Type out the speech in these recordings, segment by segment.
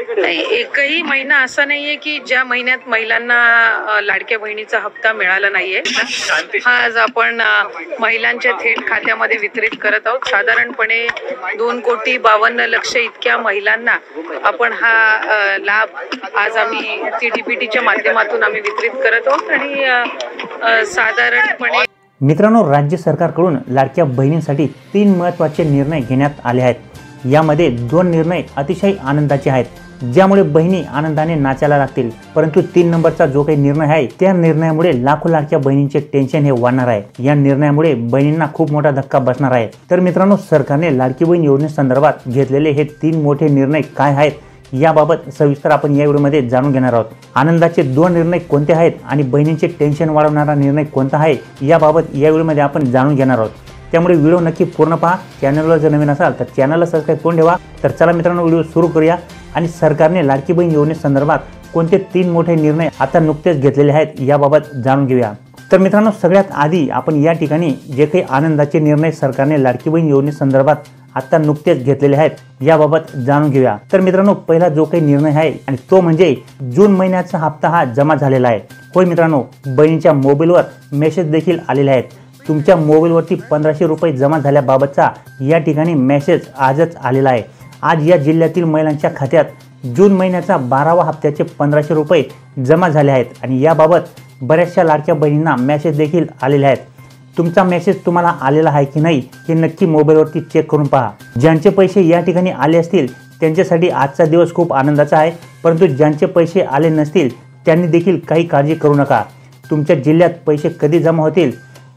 नाही, एकही महिना असा नाहीये की ज्या महिन्यात महिलांना लाडक्या बहिणीचा हप्ता मिळाला नाहीये। हा आज आपण महिलांच्या थेट खात्यामध्ये वितरित करत आहोत। साधारणपणे 2,52,00,000 इतक्या महिलांना आपण हा लाभ आज आम्ही TDPTच्या माध्यमातून आम्ही वितरित करत आहोत। आणि साधारणपणे मित्रांनो, राज्य सरकारकडून लाडक्या बहिणींसाठी 3 महत्त्वाचे निर्णय घेण्यात आले आहेत। यामध्ये 2 निर्णय अतिशय आनंदाचे आहेत, ज्यामुळे बहिणी आनंदाने नाचायला लागतील। परंतु 3 नंबरचा जो काही निर्णय आहे त्या निर्णयामुळे लाखो लाडक्या बहिणींचे टेन्शन हे वाढणार आहे। या निर्णयामुळे बहिणींना खूप मोठा धक्का बसणार आहे। तर मित्रांनो, सरकारने लाडकी बहीण योजनेसंदर्भात घेतलेले हे 3 मोठे निर्णय काय आहेत याबाबत सविस्तर आपण या व्हिडिओमध्ये जाणून घेणार आहोत। आनंदाचे 2 निर्णय कोणते आहेत आणि बहिणींचे टेन्शन वाढवणारा निर्णय कोणता आहे याबाबत या व्हिडिओमध्ये आपण जाणून घेणार आहोत। त्यामुळे व्हिडिओ नक्की पूर्ण पहा। चॅनलवर जर नवीन असाल तर चॅनलला सबस्क्राइब करून ठेवा। तर चला मित्रांनो, व्हिडिओ सुरू करूया आणि सरकारने लाडकी बहीण योजनेसंदर्भात कोणते 3 मोठे निर्णय आता नुकतेच घेतलेले आहेत याबाबत जाणून घेऊया। तर मित्रांनो, सगळ्यात आधी आपण या ठिकाणी जे काही आनंदाचे निर्णय सरकारने लाडकी बहीण योजनेसंदर्भात आता नुकतेच घेतलेले आहेत याबाबत जाणून घेऊया। तर मित्रांनो, पहिला जो काही निर्णय आहे आणि तो म्हणजे जून महिन्याचा हप्ता हा जमा झालेला आहे। होय मित्रांनो, बहिणीच्या मोबाईलवर मेसेज देखील आलेले आहेत। तुमच्या मोबाईलवरती 1500 रुपये जमा झाल्याबाबतचा या ठिकाणी मेसेज आजच आलेला आहे। आज या जिल्ह्यातील महिलांच्या खात्यात जून महिन्याचा 12वा हप्त्याचे 1500 रुपये जमा झाले आहेत आणि याबाबत बऱ्याचशा लाडक्या बहिणींना मेसेज देखील आलेले आहेत। तुमचा मेसेज तुम्हाला आलेला आहे की नाही हे नक्की मोबाईलवरती चेक करून पहा। ज्यांचे पैसे या ठिकाणी आले असतील त्यांच्यासाठी आजचा दिवस खूप आनंदाचा आहे, परंतु ज्यांचे पैसे आले नसतील त्यांनी देखील काही काळजी करू नका। तुमच्या जिल्ह्यात पैसे कधी जमा होतील,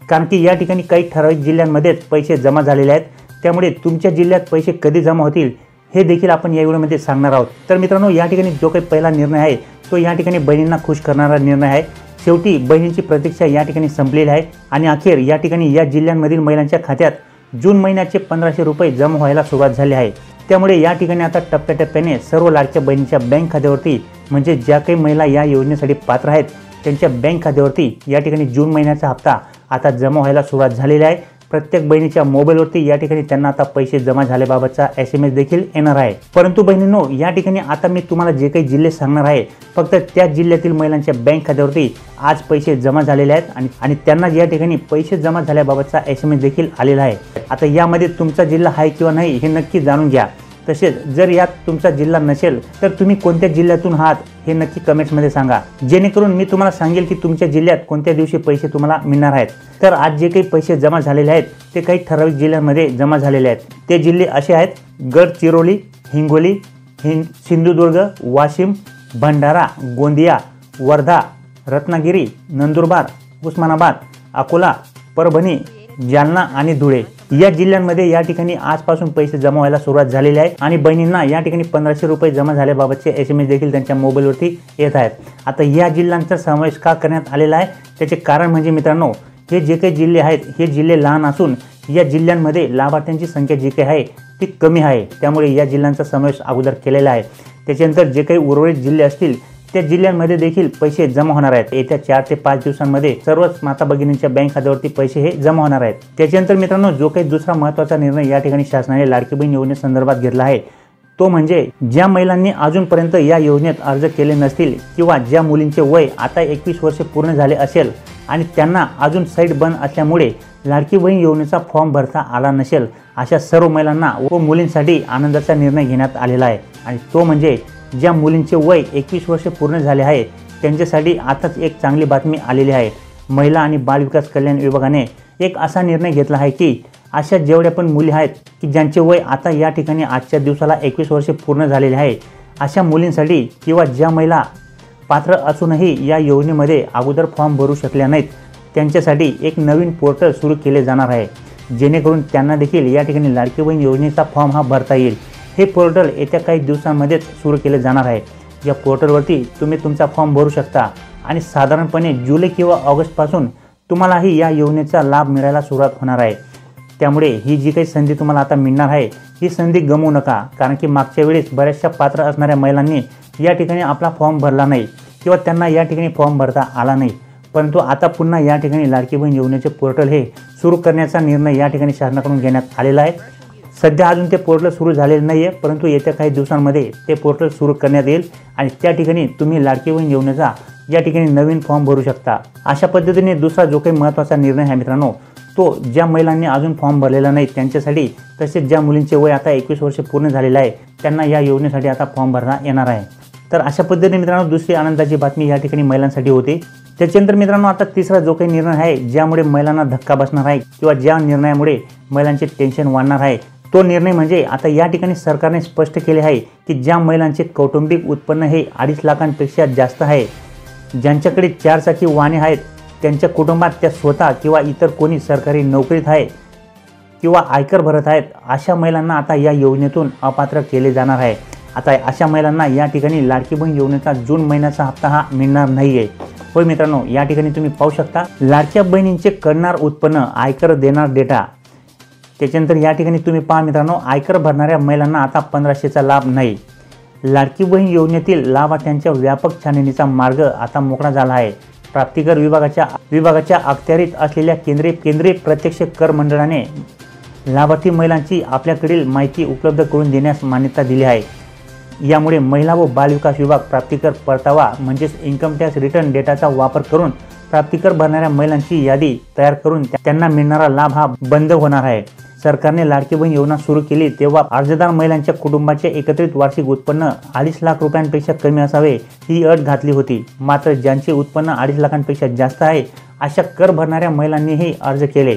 कारण की या ठिकाणी काही ठराविक जिल्ह्यांमध्येच पैसे जमा झालेले आहेत। त्यामुळे तुमच्या जिल्ह्यात पैसे कधी जमा होतील हे देखील आपण या व्हिडिओमध्ये सांगणार आहोत। तर मित्रांनो, या ठिकाणी जो काही पहिला निर्णय आहे तो या ठिकाणी बहिणींना खुश करणारा निर्णय आहे। शेवटी बहिणींची प्रतीक्षा या ठिकाणी संपलेली आहे आणि अखेर या ठिकाणी या जिल्ह्यांमधील महिलांच्या खात्यात जून महिन्याचे 1500 रुपये जमा व्हायला सुरुवात झाली आहे। त्यामुळे या ठिकाणी आता टप्प्याटप्प्याने सर्व लाडक्या बहिणींच्या बँक खात्यावरती, म्हणजे ज्या काही महिला या योजनेसाठी पात्र आहेत त्यांच्या बँक खात्यावरती या ठिकाणी जून महिन्याचा हप्ता आता जमा व्हायला सुरुवात झालेली आहे। प्रत्येक बहिणीच्या मोबाईलवरती या ठिकाणी त्यांना आता पैसे जमा झाल्याबाबतचा SMS देखील येणार आहे। परंतु बहिणींनो, या ठिकाणी आता मी तुम्हाला जे काही जिल्हे सांगणार आहे फक्त त्या जिल्ह्यातील महिलांच्या बँक खात्यावरती आज पैसे जमा झालेले आहेत आणि त्यांना या ठिकाणी पैसे जमा झाल्याबाबतचा SMS देखील आलेला आहे। आता यामध्ये तुमचा जिल्हा आहे किंवा नाही हे नक्की जाणून घ्या। तसेच जर यात तुमचा जिल्हा नसेल तर तुम्ही कोणत्या जिल्ह्यातून आहात हे नक्की कमेंट्समध्ये सांगा, जेणेकरून मी तुम्हाला सांगेल की तुमच्या जिल्ह्यात कोणत्या दिवशी पैसे तुम्हाला मिळणार आहेत। तर आज जे काही पैसे जमा झालेले आहेत ते काही ठराविक जिल्ह्यांमध्ये जमा झालेले आहेत। ते जिल्हे असे आहेत: गडचिरोली, हिंगोली, सिंधुदुर्ग, वाशिम, भंडारा, गोंदिया, वर्धा, रत्नागिरी, नंदुरबार, उस्मानाबाद, अकोला, परभणी, जालना आणि धुळे या जिल्ह्यांमध्ये या ठिकाणी आजपासून पैसे जमा व्हायला सुरुवात झालेली आहे आणि बहिणींना या ठिकाणी 1500 रुपये जमा झाल्याबाबतचे SMS देखील त्यांच्या मोबाईलवरती येत आहेत। आता या जिल्ह्यांचा समावेश का करण्यात आलेला आहे त्याचे कारण म्हणजे मित्रांनो, हे जे काही जिल्हे आहेत हे जिल्हे लहान असून या जिल्ह्यांमध्ये लाभार्थ्यांची संख्या जी काही आहे ती कमी आहे। त्यामुळे या जिल्ह्यांचा समावेश अगोदर केलेला आहे। त्याच्यानंतर जे काही उर्वरित जिल्हे असतील त्या जिल्ह्यांमध्ये देखील पैसे जमा होणार आहेत। येत्या 4 ते 5 दिवसांमध्ये सर्वच माता भगिनींच्या बँक खात्यावरती पैसे हे जमा होणार आहेत। त्याच्यानंतर मित्रांनो, जो काही दुसरा महत्त्वाचा निर्णय या ठिकाणी शासनाने लाडकी बहीण योजनेसंदर्भात घेतला आहे तो म्हणजे ज्या महिलांनी अजूनपर्यंत या योजनेत अर्ज केले नसतील किंवा ज्या मुलींचे वय आता 21 वर्षे पूर्ण झाले असेल आणि त्यांना अजून साईट बंद असल्यामुळे लाडकी बहीण योजनेचा फॉर्म भरता आला नसेल, अशा सर्व महिलांना व मुलींसाठी आनंदाचा निर्णय घेण्यात आलेला आहे। आणि तो म्हणजे ज्या मुलींचे वय 21 वर्षे पूर्ण झाले आहे त्यांच्यासाठी आताच एक चांगली बातमी आलेली आहे। महिला आणि बाल विकास कल्याण विभागाने एक असा निर्णय घेतला आहे की अशा जेवढ्या पण मुली आहेत की ज्यांचे वय आता या ठिकाणी आजच्या दिवसाला 21 वर्षे पूर्ण झालेले आहे, अशा मुलींसाठी किंवा ज्या महिला पात्र असूनही या योजनेमध्ये अगोदर फॉर्म भरू शकल्या नाहीत त्यांच्यासाठी एक नवीन पोर्टल सुरू केले जाणार आहे, जेणेकरून त्यांना देखील या ठिकाणी लाडकी बहीण योजनेचा फॉर्म हा भरता येईल। हे पोर्टल येत्या काही दिवसांमध्येच सुरू केले जाणार आहे। या पोर्टलवरती तुम्ही तुमचा फॉर्म भरू शकता आणि साधारणपणे जुलै किंवा ऑगस्टपासून तुम्हालाही या योजनेचा लाभ मिळायला सुरुवात होणार आहे। त्यामुळे ही जी काही संधी तुम्हाला आता मिळणार आहे ही संधी गमवू नका, कारण की मागच्या वेळेस बऱ्याचशा पात्र असणाऱ्या महिलांनी या ठिकाणी आपला फॉर्म भरला नाही किंवा त्यांना या ठिकाणी फॉर्म भरता आला नाही, परंतु आता पुन्हा या ठिकाणी लाडकी बहीण योजनेचे पोर्टल हे सुरू करण्याचा निर्णय या ठिकाणी शासनाकडून घेण्यात आलेला आहे। सध्या अजून ते पोर्टल सुरू झालेलं नाही आहे, परंतु येत्या काही दिवसांमध्ये ते पोर्टल सुरू करण्यात येईल आणि त्या ठिकाणी तुम्ही लाडकी बहीण योजनेचा या ठिकाणी नवीन फॉर्म भरू शकता। अशा पद्धतीने दुसरा जो काही महत्त्वाचा निर्णय आहे मित्रांनो, तो ज्या महिलांनी अजून फॉर्म भरलेला नाही त्यांच्यासाठी, तसेच ज्या मुलींचे वय आता 21 वर्ष पूर्ण झालेले आहे त्यांना या योजनेसाठी आता फॉर्म भरता येणार आहे। तर अशा पद्धतीने मित्रांनो दुसरी आनंदाची बातमी या ठिकाणी महिलांसाठी होती। त्याच्यानंतर मित्रांनो आता तिसरा जो काही निर्णय आहे ज्यामुळे महिलांना धक्का बसणार आहे किंवा ज्या निर्णयामुळे महिलांचे टेन्शन वाढणार आहे, तो निर्णय म्हणजे आता या ठिकाणी सरकारने स्पष्ट केले आहे की ज्या महिलांचे कौटुंबिक उत्पन्न हे 2.5 लाखांपेक्षा जास्त आहे, ज्यांच्याकडे 4 चाकी वाहने आहेत, त्यांच्या कुटुंबात त्या स्वतः किंवा इतर कोणी सरकारी नोकरीत आहे किंवा आयकर भरत आहेत, अशा महिलांना आता या योजनेतून अपात्र केले जाणार आहे। आता अशा महिलांना या ठिकाणी लाडकी बहीण योजनेचा जून महिन्याचा हप्ता हा मिळणार नाही आहे। होय मित्रांनो, या ठिकाणी तुम्ही पाहू शकता लाडक्या बहिणींचे करणार उत्पन्न, आयकर देणार डेटा। त्याच्यानंतर या ठिकाणी तुम्ही पहा मित्रांनो, आयकर भरणाऱ्या महिलांना आता 1500चा लाभ नाही। लाडकी बहीण योजनेतील लाभार्थ्यांच्या व्यापक छाननीचा मार्ग आता मोकळा झाला आहे। प्राप्तिकर विभागाच्या अखत्यारीत असलेल्या केंद्रीय प्रत्यक्ष कर मंडळाने लाभार्थी महिलांची आपल्याकडील माहिती उपलब्ध करून देण्यास मान्यता दिली आहे। यामुळे महिला व बालविकास विभाग प्राप्तिकर परतावा म्हणजेच इन्कम टॅक्स रिटर्न डेटाचा वापर करून प्राप्तिकर भरणाऱ्या महिलांची यादी तयार करून त्यांना मिळणारा लाभ हा बंद होणार आहे। सरकारने लाडकी बहीण योजना सुरू केली तेव्हा अर्जदार महिलांच्या कुटुंबाचे एकत्रित वार्षिक उत्पन्न 2.5 लाख रुपयांपेक्षा कमी असावे ही अट घातली होती। मात्र ज्यांचे उत्पन्न 2.5 लाखांपेक्षा जास्त आहे अशा कर भरणाऱ्या महिलांनीही अर्ज केले,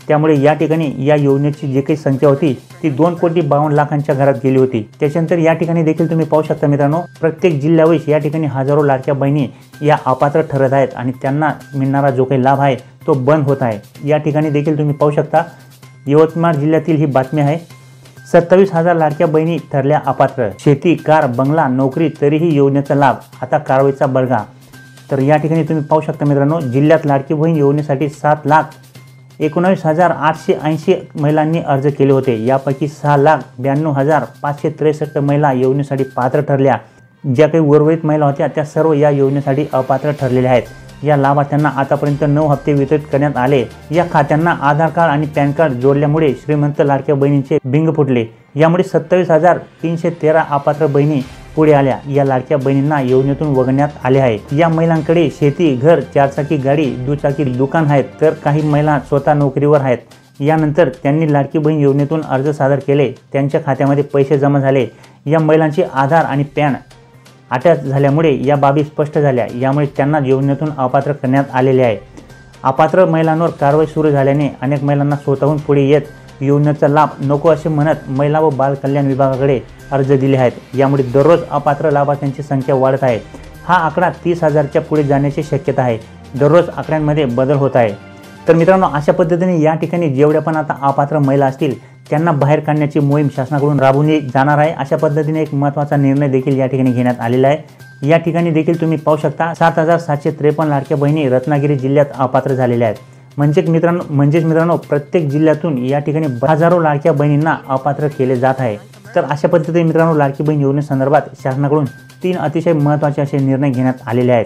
त्यामुळे या ठिकाणी या योजनेची जी काही संख्या होती ती 2,52,00,000 घरात गेली होती। त्याच्यानंतर या ठिकाणी देखील तुम्ही पाहू शकता मित्रांनो, प्रत्येक जिल्ह्यावेळेस या ठिकाणी हजारो लाडक्या बहिणी या अपात्र ठरत आहेत आणि त्यांना मिळणारा जो काही लाभ आहे तो बंद होत आहे। या ठिकाणी देखील तुम्ही पाहू शकता यवतमाळ जिल्ह्यातील ही बातमी आहे। 27,000 लाडक्या बहिणी ठरल्या अपात्र, शेती, कार, बंगला, नोकरी तरीही योजनेचा लाभ, आता कारवाईचा बळगा। तर या ठिकाणी तुम्ही पाहू शकता मित्रांनो, जिल्ह्यात लाडकी बहीण योजनेसाठी 7,19,880 महिलांनी अर्ज केले होते। यापैकी 6,92,563 महिला योजनेसाठी पात्र ठरल्या। ज्या काही उर्वरित महिला होत्या त्या सर्व या योजनेसाठी अपात्र ठरलेल्या आहेत। या लाभार्थ्यांना आतापर्यंत 9 हप्ते वितरित करण्यात आले। या खात्यांना आधार कार्ड आणि पॅन कार्ड जोडल्यामुळे श्रीमंत लाडक्या बहिणींचे बिंग फुटले। यामुळे 27,313 अपात्र बहिणी पुढे आल्या। या लाडक्या बहिणींना योजनेतून वगळण्यात आले आहे। या महिलांकडे शेती, घर, 4 चाकी गाडी, दुचाकी दुकान आहेत, तर काही महिला स्वतः नोकरीवर आहेत। यानंतर त्यांनी लाडकी बहीण योजनेतून अर्ज सादर केले, त्यांच्या खात्यामध्ये पैसे जमा झाले। या महिलांचे आधार आणि पॅन अटॅच झाल्यामुळे या बाबी स्पष्ट झाल्या। यामुळे त्यांना योजनेतून अपात्र करण्यात आलेले आहे। अपात्र महिलांवर कारवाई सुरू झाल्याने अनेक महिलांना स्वतःहून पुढे येत योजनेचा लाभ नको असे म्हणत महिला व बाल कल्याण विभागाकडे अर्ज दिले आहेत। यामुळे दररोज अपात्र लाभार्थ्यांची संख्या वाढत आहे। हा आकडा 30,000च्या पुढे जाण्याची शक्यता आहे। दररोज आकड्यांमध्ये बदल होत आहे। तर मित्रांनो, अशा पद्धतीने या ठिकाणी जेवढ्या पण आता अपात्र महिला असतील त्यांना बाहेर काढण्याची मोहीम शासनाकडून राबवली जाणार आहे। अशा पद्धतीने एक महत्त्वाचा निर्णय देखील या ठिकाणी घेण्यात आलेला आहे। या ठिकाणी देखील तुम्ही पाहू शकता 7,753 लाडक्या बहिणी रत्नागिरी जिल्ह्यात अपात्र झालेल्या आहेत। म्हणजेच मित्रांनो प्रत्येक जिल्ह्यातून या ठिकाणी हजारो लाडक्या बहिणींना अपात्र केले जात आहे। तर अशा पद्धतीने मित्रांनो लाडकी बहीण योजनेसंदर्भात शासनाकडून 3 अतिशय महत्त्वाचे असे निर्णय घेण्यात आलेले आहेत।